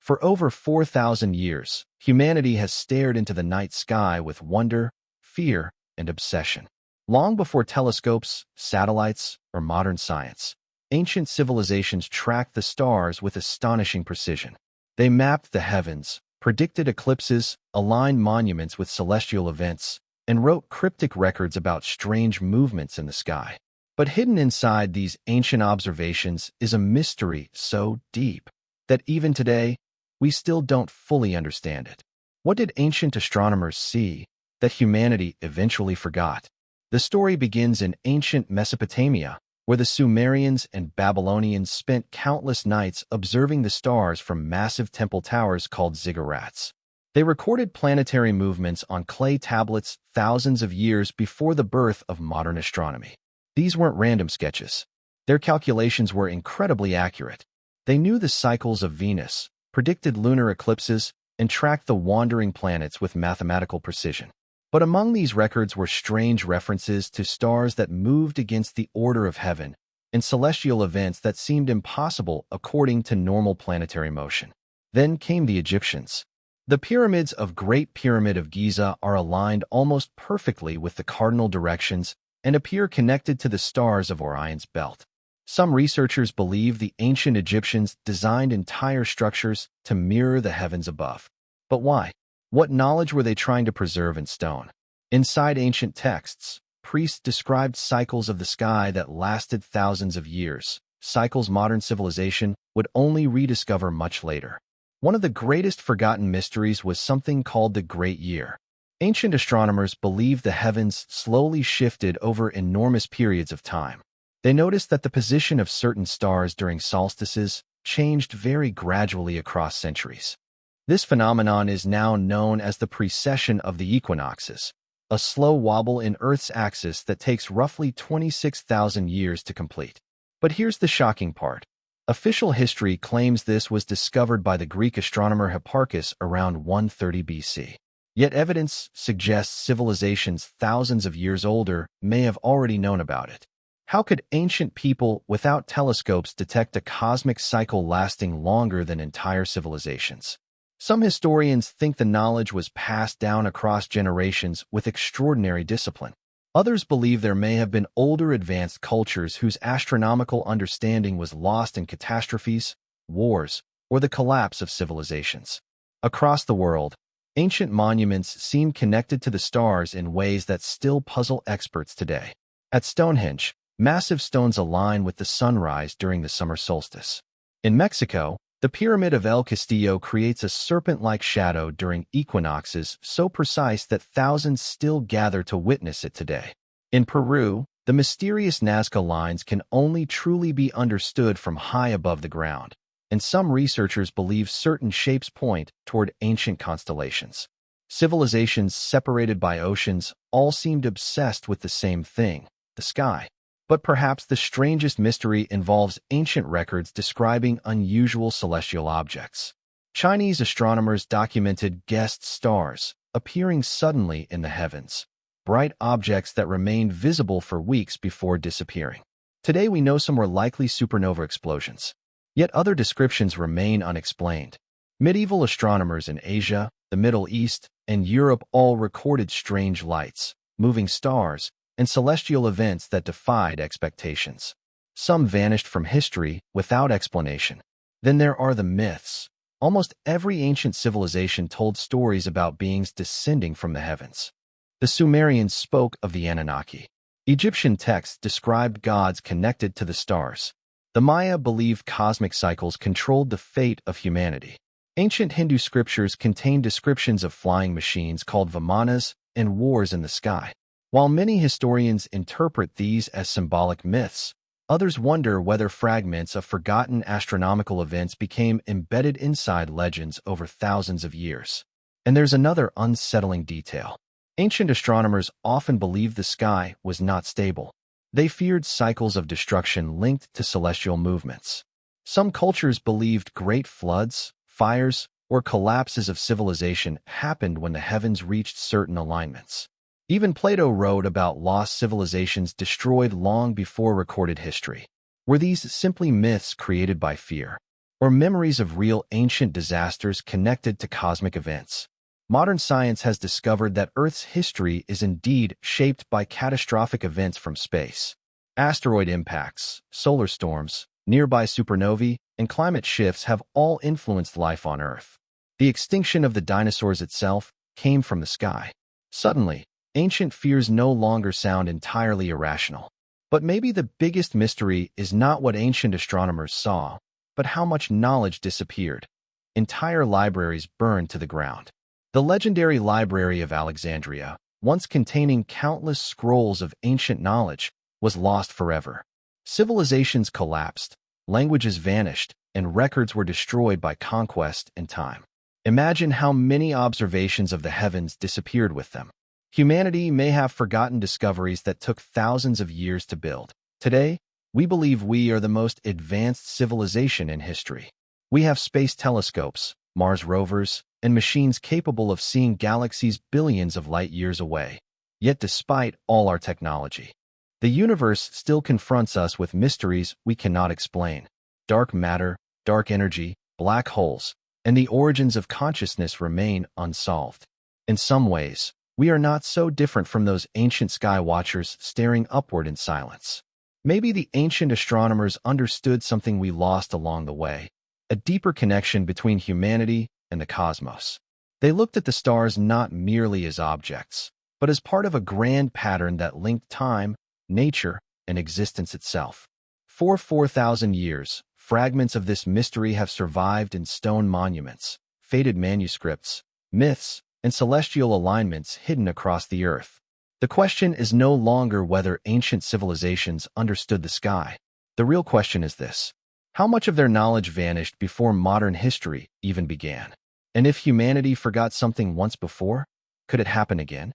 For over 4,000 years, humanity has stared into the night sky with wonder, fear, and obsession. Long before telescopes, satellites, or modern science, ancient civilizations tracked the stars with astonishing precision. They mapped the heavens, predicted eclipses, aligned monuments with celestial events, and wrote cryptic records about strange movements in the sky. But hidden inside these ancient observations is a mystery so deep that even today, we still don't fully understand it. What did ancient astronomers see that humanity eventually forgot? The story begins in ancient Mesopotamia, where the Sumerians and Babylonians spent countless nights observing the stars from massive temple towers called ziggurats. They recorded planetary movements on clay tablets thousands of years before the birth of modern astronomy. These weren't random sketches. Their calculations were incredibly accurate. They knew the cycles of Venus, predicted lunar eclipses, and tracked the wandering planets with mathematical precision. But among these records were strange references to stars that moved against the order of heaven and celestial events that seemed impossible according to normal planetary motion. Then came the Egyptians. The pyramids of Great Pyramid of Giza are aligned almost perfectly with the cardinal directions and appear connected to the stars of Orion's belt. Some researchers believe the ancient Egyptians designed entire structures to mirror the heavens above. But why? What knowledge were they trying to preserve in stone? Inside ancient texts, priests described cycles of the sky that lasted thousands of years, cycles modern civilization would only rediscover much later. One of the greatest forgotten mysteries was something called the Great Year. Ancient astronomers believed the heavens slowly shifted over enormous periods of time. They noticed that the position of certain stars during solstices changed very gradually across centuries. This phenomenon is now known as the precession of the equinoxes, a slow wobble in Earth's axis that takes roughly 26,000 years to complete. But here's the shocking part. Official history claims this was discovered by the Greek astronomer Hipparchus around 130 BC. Yet evidence suggests civilizations thousands of years older may have already known about it. How could ancient people without telescopes detect a cosmic cycle lasting longer than entire civilizations? Some historians think the knowledge was passed down across generations with extraordinary discipline. Others believe there may have been older advanced cultures whose astronomical understanding was lost in catastrophes, wars, or the collapse of civilizations. Across the world, ancient monuments seem connected to the stars in ways that still puzzle experts today. At Stonehenge, massive stones align with the sunrise during the summer solstice. In Mexico, the Pyramid of El Castillo creates a serpent-like shadow during equinoxes so precise that thousands still gather to witness it today. In Peru, the mysterious Nazca lines can only truly be understood from high above the ground, and some researchers believe certain shapes point toward ancient constellations. Civilizations separated by oceans all seemed obsessed with the same thing, the sky. But perhaps the strangest mystery involves ancient records describing unusual celestial objects. Chinese astronomers documented guest stars appearing suddenly in the heavens, bright objects that remained visible for weeks before disappearing. Today we know some were likely supernova explosions, yet other descriptions remain unexplained. Medieval astronomers in Asia, the Middle East, and Europe all recorded strange lights, moving stars, and celestial events that defied expectations. Some vanished from history without explanation. Then there are the myths. Almost every ancient civilization told stories about beings descending from the heavens. The Sumerians spoke of the Anunnaki. Egyptian texts described gods connected to the stars. The Maya believed cosmic cycles controlled the fate of humanity. Ancient Hindu scriptures contain descriptions of flying machines called vimanas and wars in the sky. While many historians interpret these as symbolic myths, others wonder whether fragments of forgotten astronomical events became embedded inside legends over thousands of years. And there's another unsettling detail. Ancient astronomers often believed the sky was not stable. They feared cycles of destruction linked to celestial movements. Some cultures believed great floods, fires, or collapses of civilization happened when the heavens reached certain alignments. Even Plato wrote about lost civilizations destroyed long before recorded history. Were these simply myths created by fear? or memories of real ancient disasters connected to cosmic events. Modern science has discovered that Earth's history is indeed shaped by catastrophic events from space. Asteroid impacts, solar storms, nearby supernovae, and climate shifts have all influenced life on Earth. The extinction of the dinosaurs itself came from the sky. Suddenly, ancient fears no longer sound entirely irrational. But maybe the biggest mystery is not what ancient astronomers saw, but how much knowledge disappeared. Entire libraries burned to the ground. The legendary Library of Alexandria, once containing countless scrolls of ancient knowledge, was lost forever. Civilizations collapsed, languages vanished, and records were destroyed by conquest and time. Imagine how many observations of the heavens disappeared with them. Humanity may have forgotten discoveries that took thousands of years to build. Today, we believe we are the most advanced civilization in history. We have space telescopes, Mars rovers, and machines capable of seeing galaxies billions of light years away. Yet despite all our technology, the universe still confronts us with mysteries we cannot explain. Dark matter, dark energy, black holes, and the origins of consciousness remain unsolved. In some ways, we are not so different from those ancient sky watchers staring upward in silence. Maybe the ancient astronomers understood something we lost along the way, a deeper connection between humanity and the cosmos. They looked at the stars not merely as objects, but as part of a grand pattern that linked time, nature, and existence itself. For 4,000 years, fragments of this mystery have survived in stone monuments, faded manuscripts, myths, and celestial alignments hidden across the earth. The question is no longer whether ancient civilizations understood the sky. The real question is this: how much of their knowledge vanished before modern history even began? And if humanity forgot something once before, could it happen again?